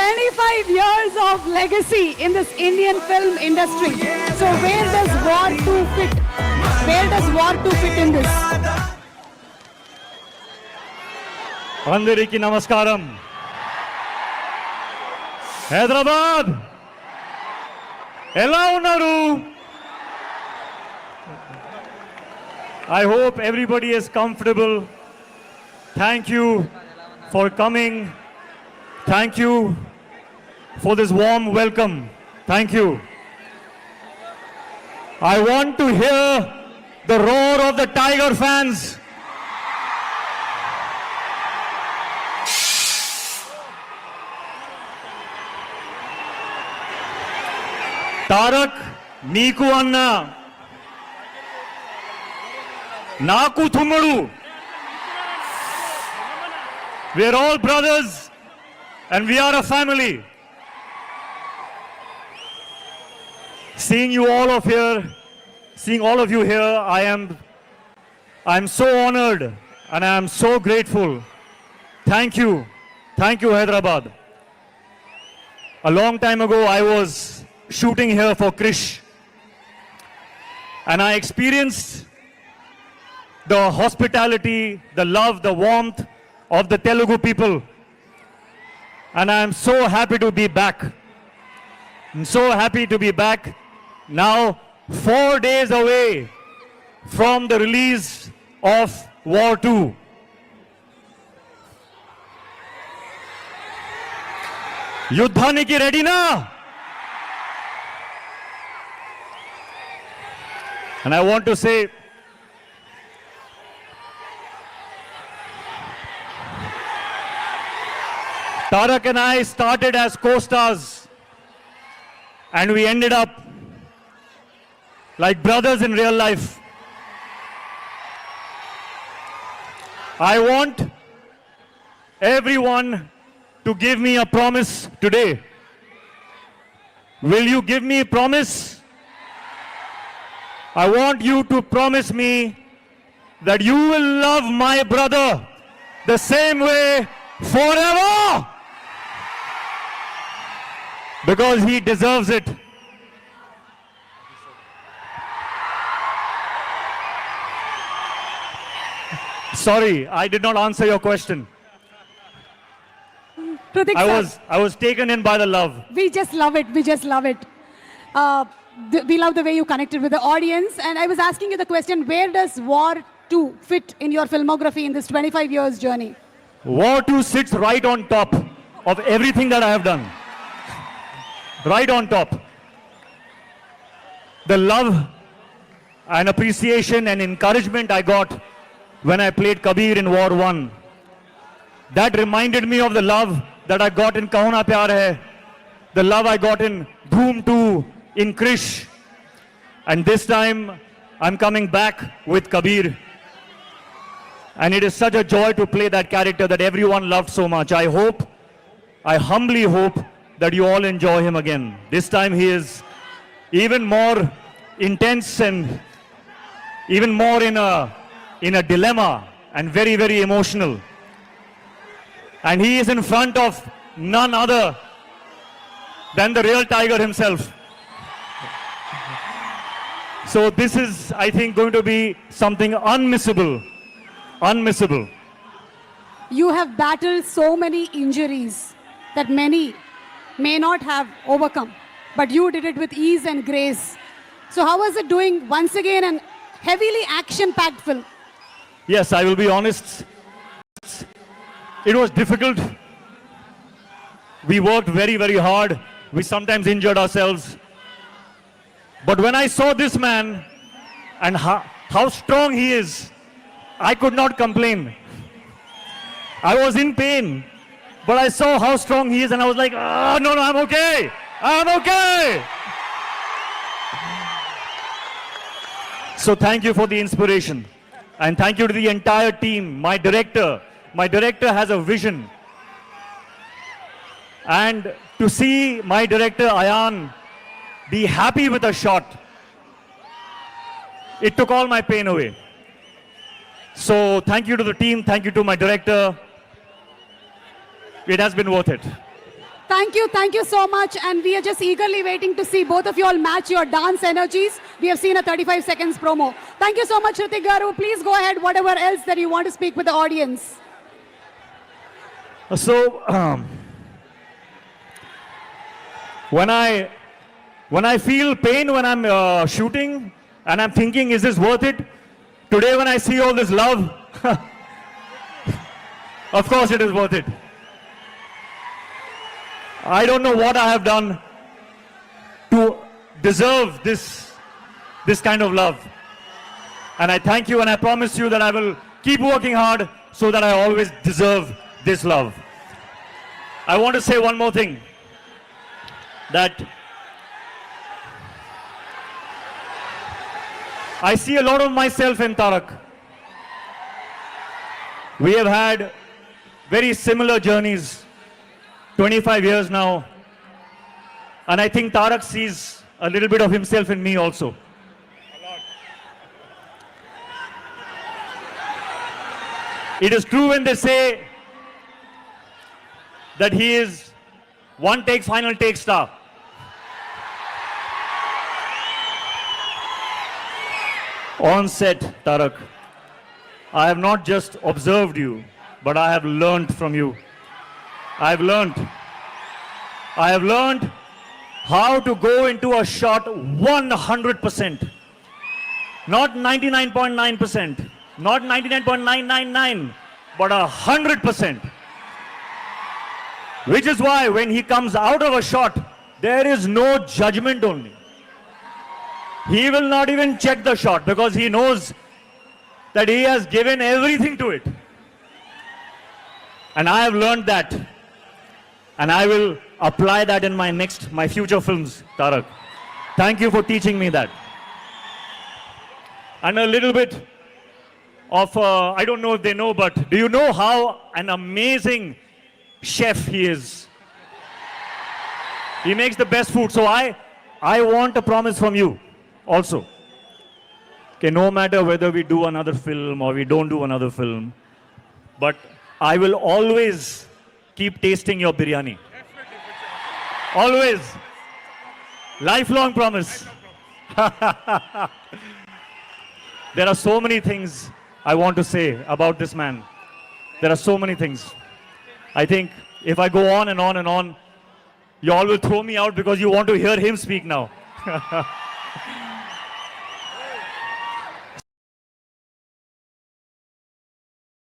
25 years of legacy in this Indian film industry. So where does War 2 fit? Where does War 2 fit in this? అందరికీ నమస్కారం. హైదరాబాద్ ఎలా ఉన్నారు? I hope everybody is comfortable. Thank you for coming. Thank you for this warm welcome. Thank you. I want to hear the roar of the Tiger fans. Tarak నీకు అన్న నాకు తుమ్ముడు. We are all brothers and we are a family. Seeing you all of here, seeing all of you here, I am so honored and I am so grateful. Thank you. Thank you, Hyderabad. A long time ago I was shooting here for Krish and I experienced the hospitality, the love, the warmth of the Telugu people, and I am so happy to be back. I'm so happy to be back now, 4 days away from the release of War 2. యుద్ధానికి రెడీనా? And I want to say, Tarak and I started as co-stars and we ended up like brothers in real life. I want everyone to give me a promise today. Will you give me a promise? I want you to promise me that you will love my brother the same way forever, because he deserves it. Sorry, I did not answer your question. Pratik sir, I was taken in by the love. we just love it. We just love it. We love the way you connected with the audience. And I was asking you the question, where does War 2 fit in your filmography in this 25 years journey? War 2 sits right on top of everything that I have done. Right on top. The love and appreciation and encouragement I got when I played Kabir in War 1. That reminded me of the love that I got in Kahuna Pyar Hai, the love I got in Dhoom 2, in Krish. And this time I'm coming back with Kabir. And it is such a joy to play that character that everyone loved so much. I humbly hope that you all enjoy him again. This time he is even more intense and even more in a dilemma and very, very emotional. And he is in front of none other than the real Tiger himself. So this is, I think, going to be something unmissable. Unmissable. You have battled so many injuries that many may not have overcome, but you did it with ease and grace. So how was it doing once again an heavily action-packed film? Yes, I will be honest. It was difficult. We worked very, very hard. We sometimes injured ourselves. But when I saw this man and how strong he is, I could not complain. I was in pain, but I saw how strong he is and I was like, oh, no, I'm okay. I'm okay. So thank you for the inspiration. And thank you to the entire team, my director. My director has a vision. And to see my director, Ayan, be happy with a shot, it took all my pain away. So thank you to the team, thank you to my director. It has been worth it. Thank you so much. And we are just eagerly waiting to see both of you all match your dance energies. We have seen a 35 seconds promo. Thank you so much, Hrithik Garu. Please go ahead, whatever else that you want to speak with the audience. So, when I feel pain when I'm shooting and I'm thinking, is this worth it? Today when I see all this love, of course it is worth it. I don't know what I have done to deserve this kind of love. And I thank you and I promise you that I will keep working hard so that I always deserve this love. I want to say one more thing, that I see a lot of myself in Tarak. We have had very similar journeys, 25 years now, and I think Tarak sees a little bit of himself in me also. It is true when they say that he is one take, final take star. On set, Tarak, I have not just observed you, but I have learned from you. I have learned how to go into a shot 100%. Not 99.9%, not 99.999, but 100%. Which is why when he comes out of a shot, there is no judgment only. He will not even check the shot because he knows that he has given everything to it. And I have learned that. And I will apply that in my future films, Tarak. Thank you for teaching me that. And a little bit of, I don't know if they know, but do you know how an amazing chef he is? He makes the best food. So I want a promise from you also. Okay, no matter whether we do another film or we don't do another film, but I will always keep tasting your biryani. Always. Lifelong promise. There are so many things I want to say about this man. There are so many things. I think if I go on and on and on, you all will throw me out because you want to hear him speak now.